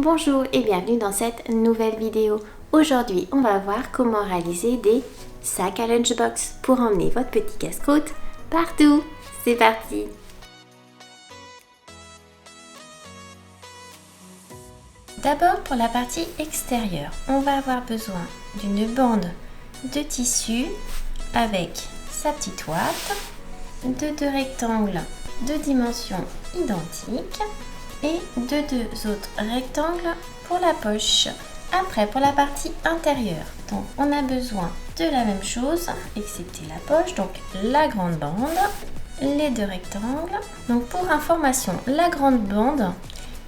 Bonjour et bienvenue dans cette nouvelle vidéo. Aujourd'hui, on va voir comment réaliser des sacs à lunchbox pour emmener votre petit casse-croûte partout. C'est parti! D'abord pour la partie extérieure, on va avoir besoin d'une bande de tissu avec sa petite ouate, de deux rectangles de dimensions identiques et de deux autres rectangles pour la poche. Après, pour la partie intérieure, donc on a besoin de la même chose, excepté la poche, donc la grande bande, les deux rectangles. Donc pour information, la grande bande,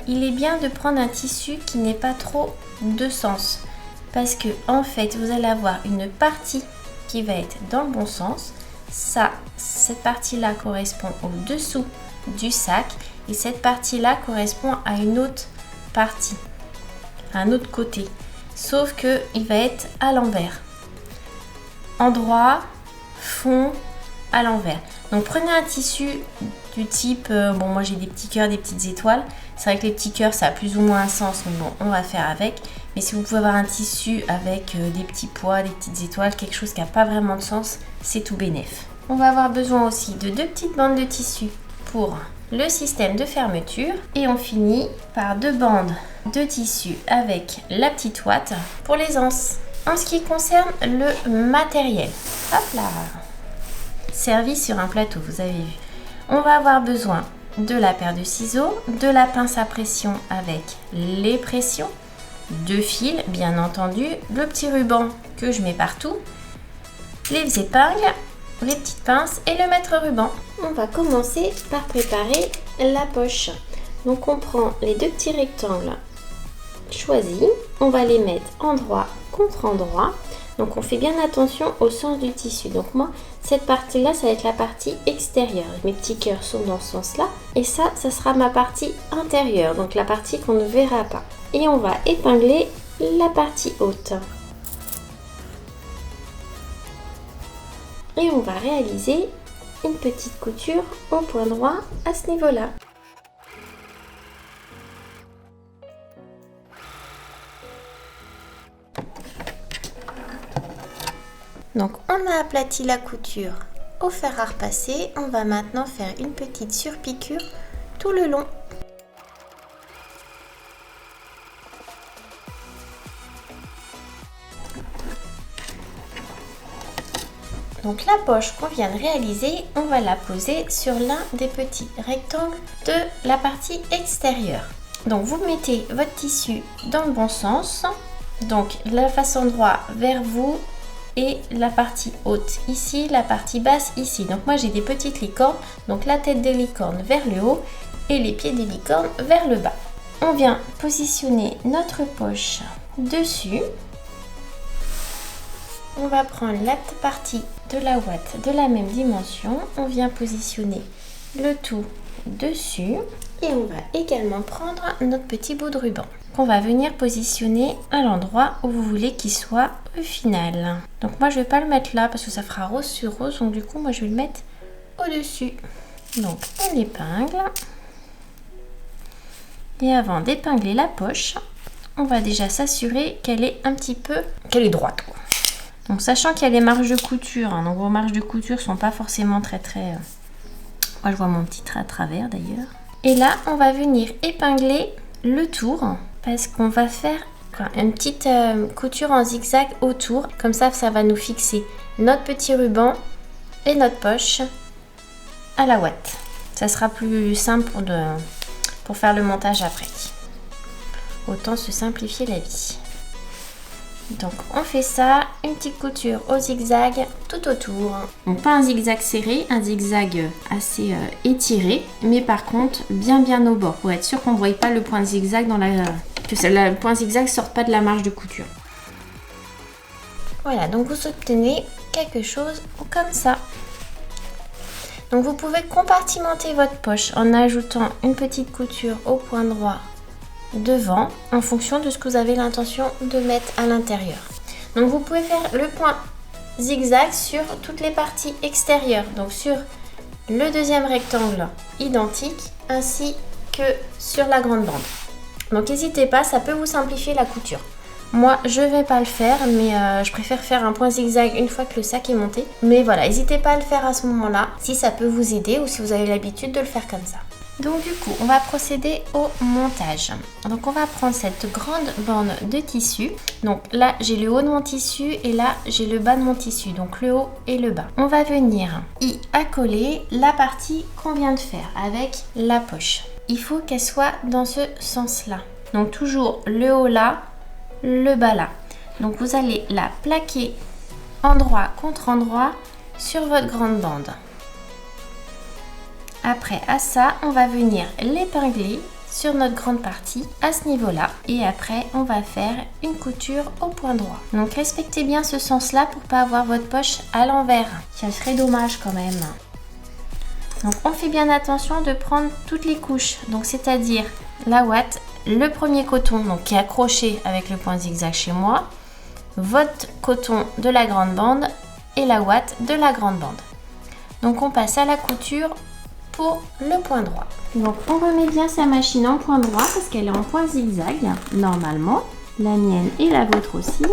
il est bien de prendre un tissu qui n'ait pas trop de sens, parce que en fait, vous allez avoir une partie qui va être dans le bon sens. Cette partie-là correspond au dessous du sac. Et cette partie-là correspond à une autre partie, à un autre côté. Sauf qu'il va être à l'envers. Endroit, fond, à l'envers. Donc prenez un tissu du type, bon moi j'ai des petits cœurs, des petites étoiles. C'est vrai que les petits cœurs ça a plus ou moins un sens, mais bon on va faire avec. Mais si vous pouvez avoir un tissu avec des petits pois, des petites étoiles, quelque chose qui n'a pas vraiment de sens, c'est tout bénef. On va avoir besoin aussi de deux petites bandes de tissu pour le système de fermeture et on finit par deux bandes de tissu avec la petite ouate pour les anses. En ce qui concerne le matériel, hop là, servi sur un plateau, vous avez vu. On va avoir besoin de la paire de ciseaux, de la pince à pression avec les pressions, deux fils bien entendu, le petit ruban que je mets partout, les épingles, les petites pinces et le mètre-ruban. On va commencer par préparer la poche. Donc on prend les deux petits rectangles choisis, on va les mettre endroit contre endroit. Donc on fait bien attention au sens du tissu. Donc moi, cette partie-là, ça va être la partie extérieure. Mes petits cœurs sont dans ce sens-là. Et ça sera ma partie intérieure, donc la partie qu'on ne verra pas. Et on va épingler la partie haute. Et on va réaliser une petite couture au point droit à ce niveau-là. Donc on a aplati la couture au fer à repasser. On va maintenant faire une petite surpiqûre tout le long. Donc la poche qu'on vient de réaliser, on va la poser sur l'un des petits rectangles de la partie extérieure. Donc vous mettez votre tissu dans le bon sens, donc la face endroit vers vous et la partie haute ici, la partie basse ici. Donc moi j'ai des petites licornes, donc la tête des licornes vers le haut et les pieds des licornes vers le bas. On vient positionner notre poche dessus. On va prendre la partie de la ouate de la même dimension. On vient positionner le tout dessus. Et on va également prendre notre petit bout de ruban qu'on va venir positionner à l'endroit où vous voulez qu'il soit au final. Donc moi je vais pas le mettre là parce que ça fera rose sur rose. Donc du coup moi je vais le mettre au-dessus. Donc on épingle. Et avant d'épingler la poche, on va déjà s'assurer qu'elle est qu'elle est droite. Donc sachant qu'il y a les marges de couture, donc vos marges de couture sont pas forcément très... Moi je vois mon petit trait à travers d'ailleurs. Et là on va venir épingler le tour parce qu'on va faire une petite couture en zigzag autour. Comme ça va nous fixer notre petit ruban et notre poche à la ouate. Ça sera plus simple pour faire le montage après. Autant se simplifier la vie. Donc on fait ça, une petite couture au zigzag tout autour. Donc pas un zigzag serré, un zigzag assez étiré, mais par contre bien au bord pour être sûr qu'on ne voit pas le point de zigzag que le point zigzag sorte pas de la marge de couture. Voilà, donc vous obtenez quelque chose comme ça. Donc vous pouvez compartimenter votre poche en ajoutant une petite couture au point droit devant en fonction de ce que vous avez l'intention de mettre à l'intérieur. Donc vous pouvez faire le point zigzag sur toutes les parties extérieures, donc sur le deuxième rectangle identique ainsi que sur la grande bande. Donc n'hésitez pas, ça peut vous simplifier la couture. Moi, je vais pas le faire, mais je préfère faire un point zigzag une fois que le sac est monté. Mais voilà, n'hésitez pas à le faire à ce moment-là, si ça peut vous aider ou si vous avez l'habitude de le faire comme ça. Donc du coup, on va procéder au montage. Donc on va prendre cette grande bande de tissu. Donc là, j'ai le haut de mon tissu et là, j'ai le bas de mon tissu. Donc le haut et le bas. On va venir y accoler la partie qu'on vient de faire avec la poche. Il faut qu'elle soit dans ce sens-là. Donc toujours le haut là, le bas là. Donc vous allez la plaquer endroit contre endroit sur votre grande bande. Après à ça, on va venir l'épingler sur notre grande partie à ce niveau-là. Et après, on va faire une couture au point droit. Donc respectez bien ce sens-là pour pas avoir votre poche à l'envers. Ça serait dommage quand même. Donc on fait bien attention de prendre toutes les couches. Donc c'est-à-dire la ouate, le premier coton donc, qui est accroché avec le point zigzag chez moi, votre coton de la grande bande et la ouate de la grande bande. Donc on passe à la couture pour le point droit. Donc on remet bien sa machine en point droit parce qu'elle est en point zigzag normalement, la mienne et la vôtre aussi.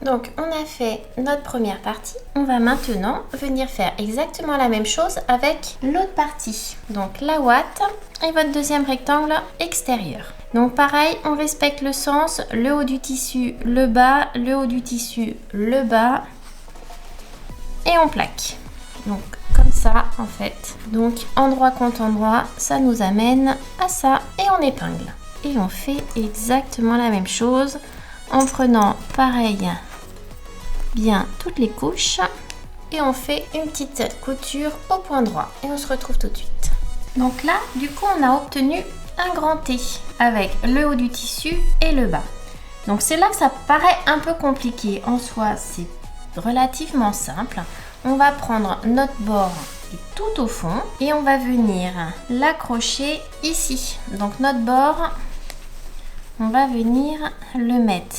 Donc on a fait notre première partie. On va maintenant venir faire exactement la même chose avec l'autre partie. Donc la ouate et votre deuxième rectangle extérieur. Donc pareil, on respecte le sens, le haut du tissu, le bas, le haut du tissu, le bas. Et on plaque. Donc comme ça en fait. Donc endroit contre endroit, ça nous amène à ça et on épingle. Et on fait exactement la même chose en prenant pareil bien toutes les couches et on fait une petite couture au point droit et on se retrouve tout de suite. Donc là du coup on a obtenu un grand T avec le haut du tissu et le bas. Donc c'est là que ça paraît un peu compliqué. En soi c'est relativement simple. On va prendre notre bord tout au fond et on va venir l'accrocher ici. Donc notre bord, on va venir le mettre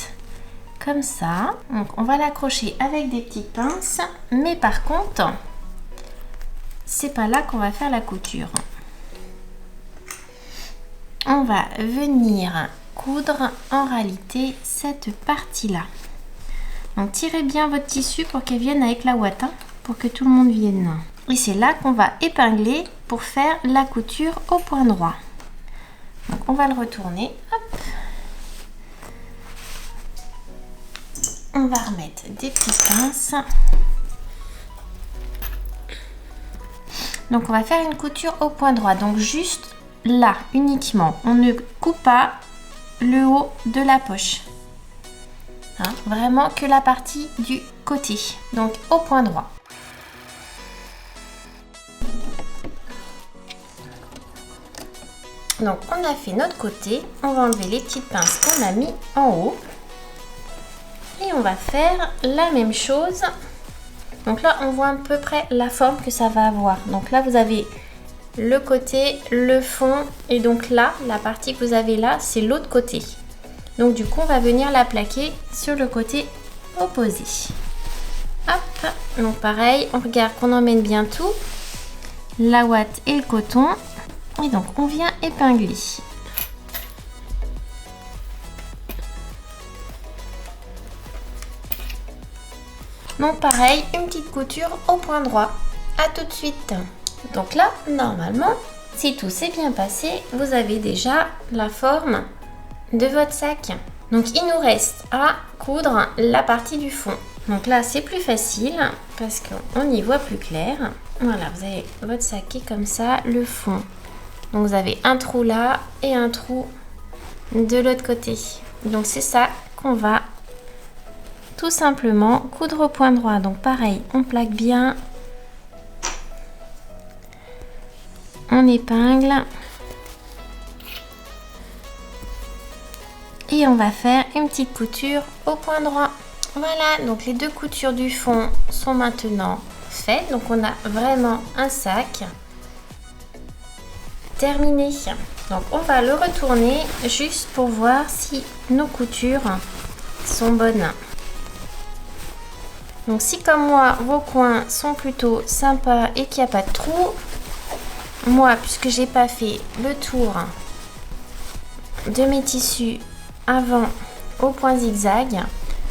comme ça. Donc on va l'accrocher avec des petites pinces, mais par contre c'est pas là qu'on va faire la couture. On va venir coudre en réalité cette partie là. Donc tirez bien votre tissu pour qu'elle vienne avec la ouate, pour que tout le monde vienne. Et c'est là qu'on va épingler pour faire la couture au point droit. Donc on va le retourner. Hop. On va remettre des petites pinces. Donc on va faire une couture au point droit. Donc juste là uniquement. On ne coupe pas le haut de la poche. Hein, vraiment que la partie du côté. Donc au point droit. Donc on a fait notre côté. On va enlever les petites pinces qu'on a mis en haut. Et on va faire la même chose. Donc là on voit à peu près la forme que ça va avoir. Donc là vous avez le côté, le fond et donc là la partie que vous avez là c'est l'autre côté. Donc du coup on va venir la plaquer sur le côté opposé. Hop, donc pareil, on regarde qu'on emmène bien tout, la ouate et le coton. Et donc on vient épingler. Donc pareil, une petite couture au point droit. À tout de suite. Donc là, normalement, si tout s'est bien passé, vous avez déjà la forme de votre sac. Donc il nous reste à coudre la partie du fond. Donc là c'est plus facile parce qu'on y voit plus clair. Voilà, vous avez votre sac qui est comme ça, le fond. Donc vous avez un trou là et un trou de l'autre côté. Donc c'est ça qu'on va tout simplement coudre au point droit. Donc pareil, on plaque bien, on épingle. Et on va faire une petite couture au point droit. Voilà, donc les deux coutures du fond sont maintenant faites. Donc on a vraiment un sac terminé. Donc on va le retourner juste pour voir si nos coutures sont bonnes. Donc si comme moi, vos coins sont plutôt sympas et qu'il n'y a pas de trou, moi, puisque j'ai pas fait le tour de mes tissus avant au point zigzag,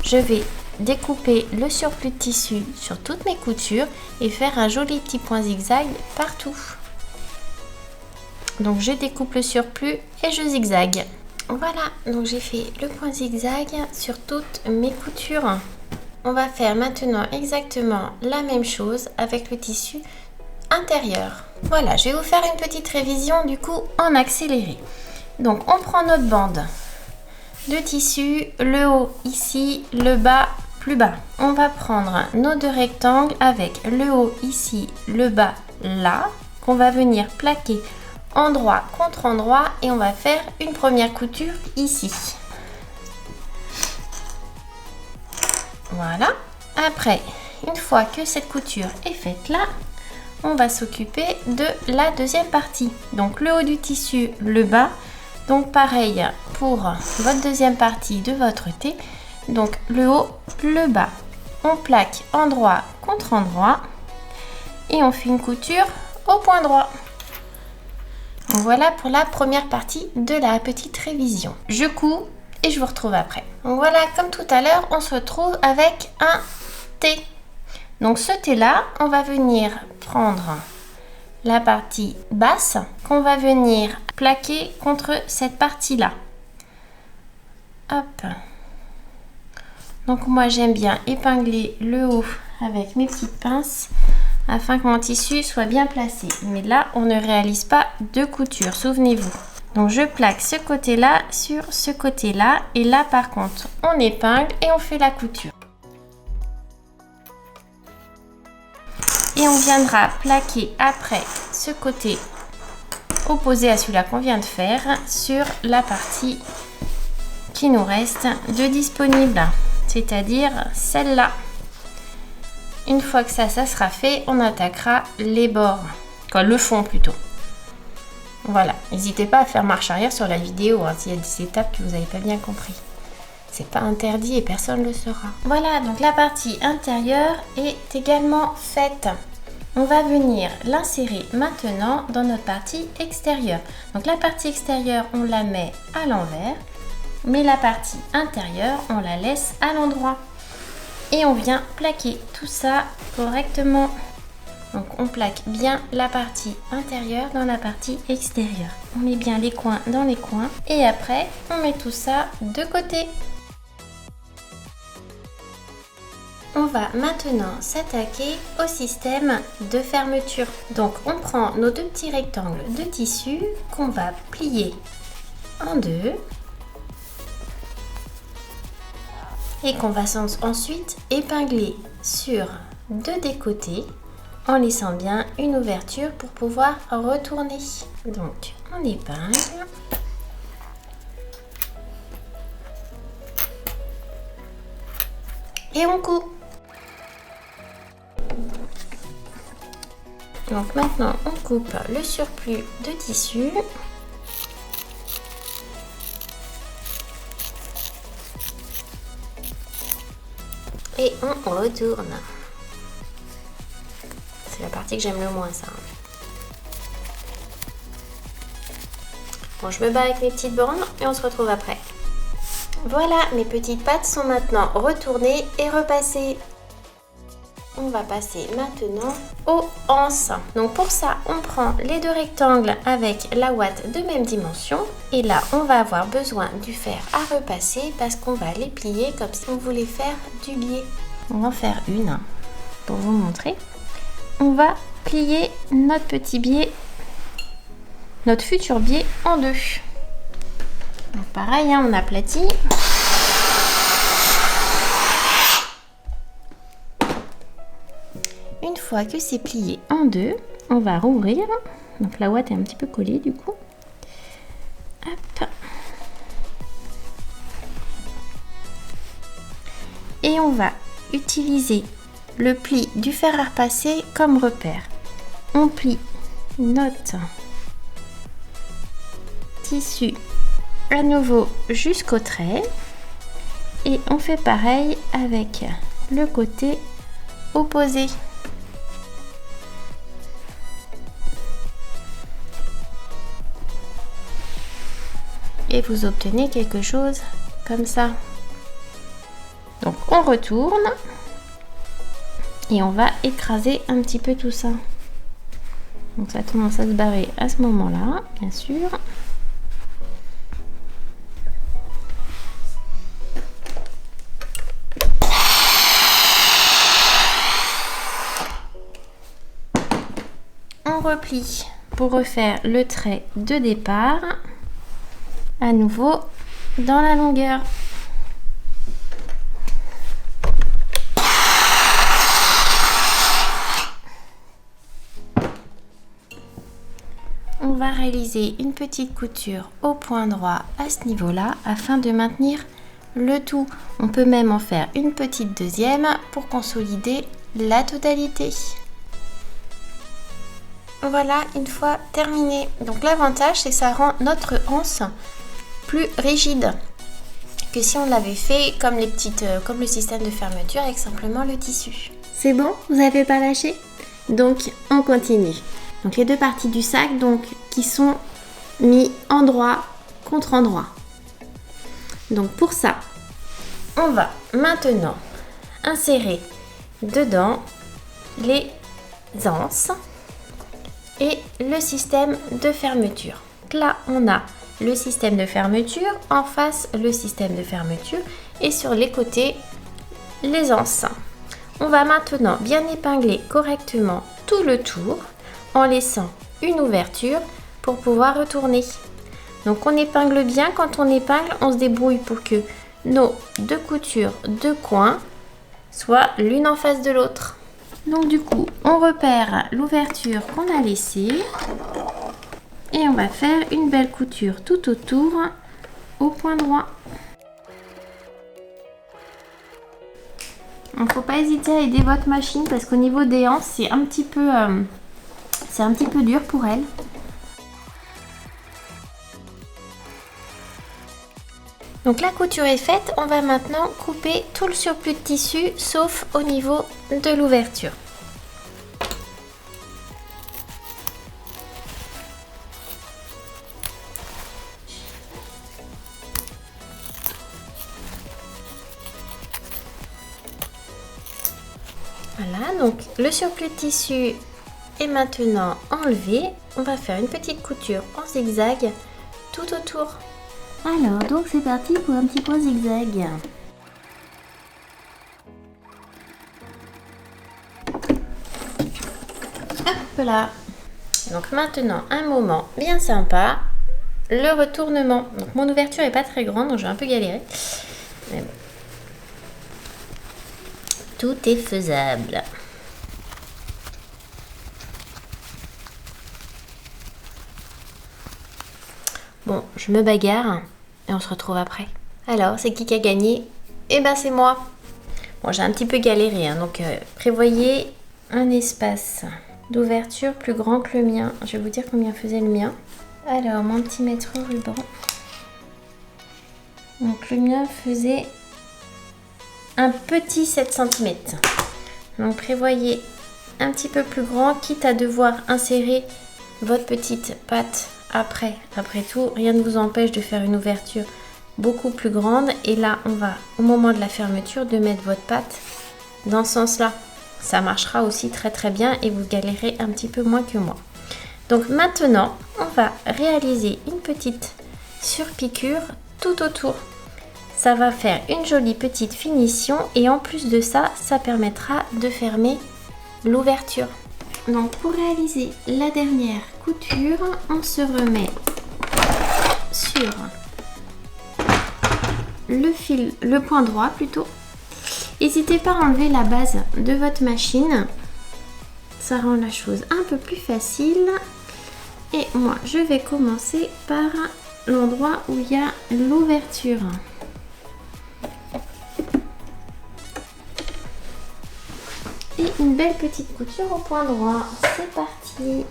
je vais découper le surplus de tissu sur toutes mes coutures et faire un joli petit point zigzag partout. Donc je découpe le surplus et je zigzague. Voilà, donc j'ai fait le point zigzag sur toutes mes coutures. On va faire maintenant exactement la même chose avec le tissu intérieur. Voilà, je vais vous faire une petite révision du coup en accéléré. Donc on prend notre bande de tissu, le haut ici, le bas plus bas. On va prendre nos deux rectangles avec le haut ici, le bas là, qu'on va venir plaquer endroit contre endroit et on va faire une première couture ici. Voilà. Après, une fois que cette couture est faite là, on va s'occuper de la deuxième partie. Donc le haut du tissu, le bas. Donc pareil pour votre deuxième partie de votre thé. Donc le haut, le bas. On plaque endroit contre endroit et on fait une couture au point droit. Voilà pour la première partie de la petite révision. Je couds et je vous retrouve après. Donc voilà, comme tout à l'heure, on se retrouve avec un T. Donc ce T là, on va venir prendre la partie basse qu'on va venir plaquer contre cette partie là. Hop. Donc moi j'aime bien épingler le haut avec mes petites pinces afin que mon tissu soit bien placé. Mais là, on ne réalise pas de couture, souvenez-vous. Donc je plaque ce côté-là sur ce côté-là. Et là, par contre, on épingle et on fait la couture. Et on viendra plaquer après ce côté opposé à celui-là qu'on vient de faire sur la partie qui nous reste de disponible. C'est-à-dire celle-là. Une fois que ça sera fait, on attaquera les bords, le fond plutôt. Voilà, n'hésitez pas à faire marche arrière sur la vidéo s'il y a des étapes que vous n'avez pas bien compris. C'est pas interdit et personne ne le saura. Voilà, donc la partie intérieure est également faite. On va venir l'insérer maintenant dans notre partie extérieure. Donc la partie extérieure, on la met à l'envers, mais la partie intérieure, on la laisse à l'endroit. Et on vient plaquer tout ça correctement. Donc on plaque bien la partie intérieure dans la partie extérieure. On met bien les coins dans les coins. Et après, on met tout ça de côté. On va maintenant s'attaquer au système de fermeture. Donc on prend nos deux petits rectangles de tissu qu'on va plier en deux. Et qu'on va ensuite épingler sur deux des côtés en laissant bien une ouverture pour pouvoir retourner. Donc on épingle. Et on coupe. Donc maintenant on coupe le surplus de tissu. Et on retourne. C'est la partie que j'aime le moins, ça. Bon, je me bats avec mes petites bornes et on se retrouve après. Voilà, mes petites pattes sont maintenant retournées et repassées. On va passer maintenant aux anses. Donc pour ça, on prend les deux rectangles avec la ouate de même dimension. Et là, on va avoir besoin du fer à repasser parce qu'on va les plier comme si on voulait faire du biais. On va en faire une pour vous montrer. On va plier notre petit biais, notre futur biais en deux. Donc pareil, on aplatit. Une fois que c'est plié en deux, on va rouvrir. Donc la ouate est un petit peu collée du coup. Hop. Et on va utiliser le pli du fer à repasser comme repère. On plie notre tissu à nouveau jusqu'au trait et on fait pareil avec le côté opposé. Et vous obtenez quelque chose comme ça. Donc on retourne et on va écraser un petit peu tout ça. Donc ça commence à se barrer à ce moment-là, bien sûr. On replie pour refaire le trait de départ, à nouveau dans la longueur. On va réaliser une petite couture au point droit à ce niveau-là afin de maintenir le tout. On peut même en faire une petite deuxième pour consolider la totalité. Voilà, une fois terminé. Donc l'avantage, c'est que ça rend notre anse plus rigide que si on l'avait fait comme comme le système de fermeture avec simplement le tissu. C'est bon, vous n'avez pas lâché? Donc on continue. Donc les deux parties du sac donc qui sont mis endroit contre endroit. Donc pour ça, on va maintenant insérer dedans les anses et le système de fermeture. Donc là, on a le système de fermeture, en face le système de fermeture et sur les côtés les anses. On va maintenant bien épingler correctement tout le tour en laissant une ouverture pour pouvoir retourner. Donc on épingle bien. Quand on épingle, on se débrouille pour que nos deux coutures de coin soient l'une en face de l'autre. Donc du coup, on repère l'ouverture qu'on a laissée et on va faire une belle couture tout autour au point droit. Il ne faut pas hésiter à aider votre machine parce qu'au niveau des anses, c'est un petit peu dur pour elle. Donc la couture est faite, on va maintenant couper tout le surplus de tissu sauf au niveau de l'ouverture. Voilà, donc le surplus de tissu est maintenant enlevé. On va faire une petite couture en zigzag tout autour. Alors, donc c'est parti pour un petit point zigzag. Hop là. Donc maintenant, un moment bien sympa, le retournement. Donc mon ouverture est pas très grande, donc je vais un peu galérer. Mais bon. Tout est faisable. Bon, je me bagarre et on se retrouve après. Alors, c'est qui a gagné? Eh ben, c'est moi. Bon, j'ai un petit peu galéré, hein, donc prévoyez un espace d'ouverture plus grand que le mien. Je vais vous dire combien faisait le mien. Alors, mon petit mètre ruban. Donc, le mien faisait un petit 7 cm. Donc, prévoyez un petit peu plus grand, quitte à devoir insérer votre petite patte après. Après tout, rien ne vous empêche de faire une ouverture beaucoup plus grande. Et là, on va, au moment de la fermeture, de mettre votre patte dans ce sens-là. Ça marchera aussi très très bien et vous galérez un petit peu moins que moi. Donc maintenant, on va réaliser une petite surpiqûre tout autour. Ça va faire une jolie petite finition et en plus de ça, ça permettra de fermer l'ouverture. Donc pour réaliser la dernière couture, on se remet sur le fil, le point droit plutôt. N'hésitez pas à enlever la base de votre machine, ça rend la chose un peu plus facile. Et moi je vais commencer par l'endroit où il y a l'ouverture. Et une belle petite couture au point droit. C'est parti.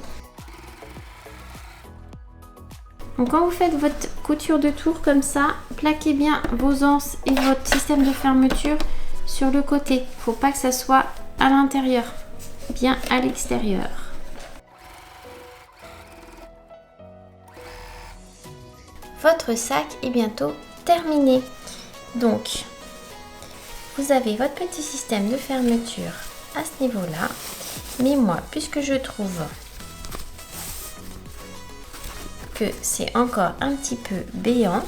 Donc quand vous faites votre couture de tour comme ça, plaquez bien vos anses et votre système de fermeture sur le côté. Il ne faut pas que ça soit à l'intérieur, bien à l'extérieur. Votre sac est bientôt terminé. Donc, vous avez votre petit système de fermeture à ce niveau-là. Mais moi, puisque je trouve que c'est encore un petit peu béant,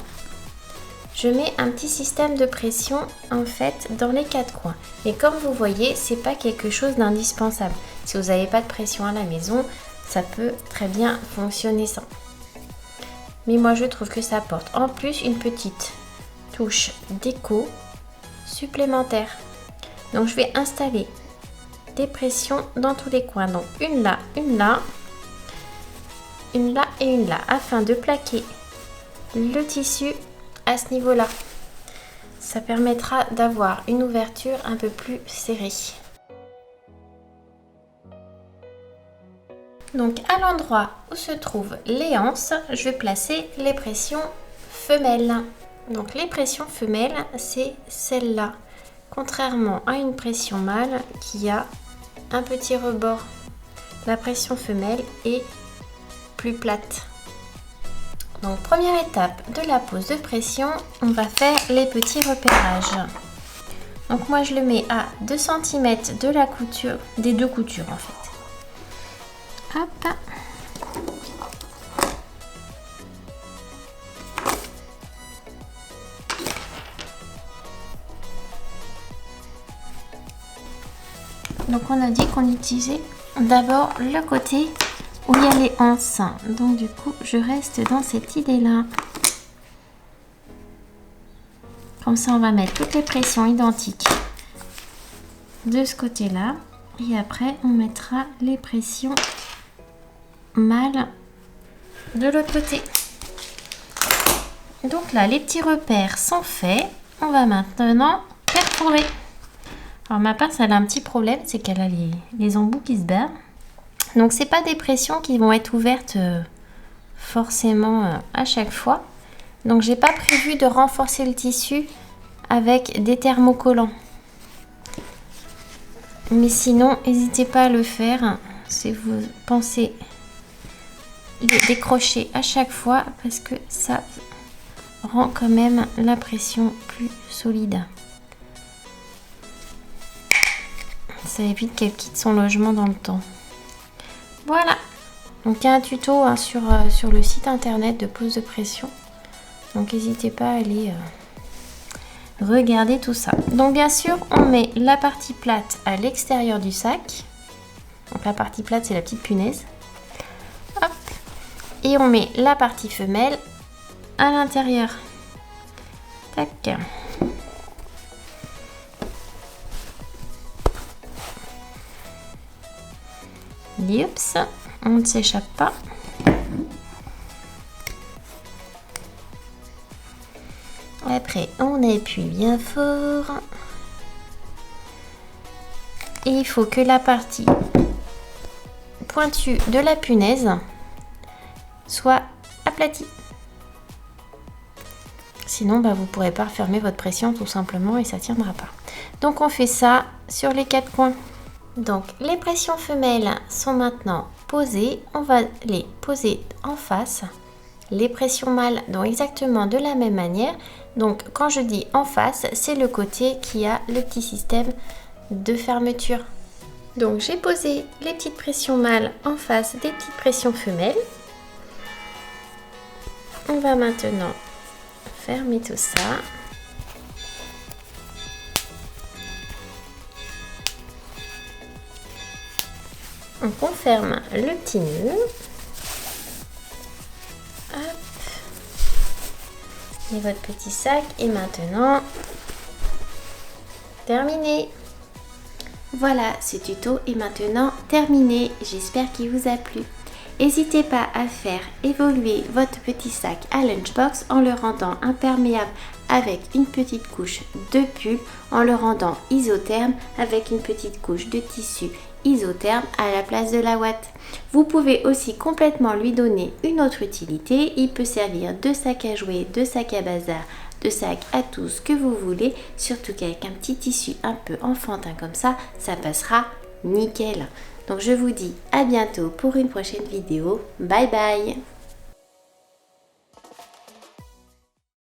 je mets un petit système de pression en fait dans les quatre coins. Et comme vous voyez, c'est pas quelque chose d'indispensable. Si vous n'avez pas de pression à la maison, ça peut très bien fonctionner sans. Mais moi je trouve que ça apporte en plus une petite touche déco supplémentaire. Donc je vais installer des pressions dans tous les coins. Donc une là, une là, une là et une là, afin de plaquer le tissu à ce niveau-là. Ça permettra d'avoir une ouverture un peu plus serrée. Donc à l'endroit où se trouvent les anses, je vais placer les pressions femelles. Donc les pressions femelles, c'est celle-là. Contrairement à une pression mâle qui a un petit rebord. La pression femelle est plus plate. Donc première étape de la pose de pression, on va faire les petits repérages. Donc moi je le mets à 2 cm de la couture, des deux coutures en fait. Hop. Donc on a dit qu'on utilisait d'abord le côté où il y a les anses. Donc du coup je reste dans cette idée là. Comme ça on va mettre toutes les pressions identiques de ce côté là. Et après on mettra les pressions mâles de l'autre côté. Donc là les petits repères sont faits. On va maintenant perforer. Alors ma pince elle a un petit problème, c'est qu'elle a les embouts qui se barrent. Donc c'est pas des pressions qui vont être ouvertes forcément à chaque fois. Donc j'ai pas prévu de renforcer le tissu avec des thermocollants. Mais sinon n'hésitez pas à le faire si vous pensez le décrocher à chaque fois parce que ça rend quand même la pression plus solide. Ça évite qu'elle quitte son logement dans le temps. Voilà. Donc il y a un tuto sur le site internet de pose de pression. Donc n'hésitez pas à aller regarder tout ça. Donc bien sûr, on met la partie plate à l'extérieur du sac. Donc la partie plate, c'est la petite punaise. Hop. Et on met la partie femelle à l'intérieur. Tac. Oups, on ne s'échappe pas. Après, on appuie bien fort. Et il faut que la partie pointue de la punaise soit aplatie. Sinon, vous ne pourrez pas refermer votre pression tout simplement et ça ne tiendra pas. Donc, on fait ça sur les quatre coins. Donc les pressions femelles sont maintenant posées, on va les poser en face. Les pressions mâles donc exactement de la même manière. Donc quand je dis en face, c'est le côté qui a le petit système de fermeture. Donc j'ai posé les petites pressions mâles en face des petites pressions femelles. On va maintenant fermer tout ça. Donc on ferme le petit nœud. Hop. Et votre petit sac est maintenant terminé. Voilà, ce tuto est maintenant terminé. J'espère qu'il vous a plu. N'hésitez pas à faire évoluer votre petit sac à lunchbox en le rendant imperméable avec une petite couche de pull, en le rendant isotherme avec une petite couche de tissu isotherme à la place de la ouate. Vous pouvez aussi complètement lui donner une autre utilité. Il peut servir de sac à jouets, de sac à bazar, de sac à tous que vous voulez, surtout qu'avec un petit tissu un peu enfantin comme ça passera nickel. Donc je vous dis à bientôt pour une prochaine vidéo. Bye bye!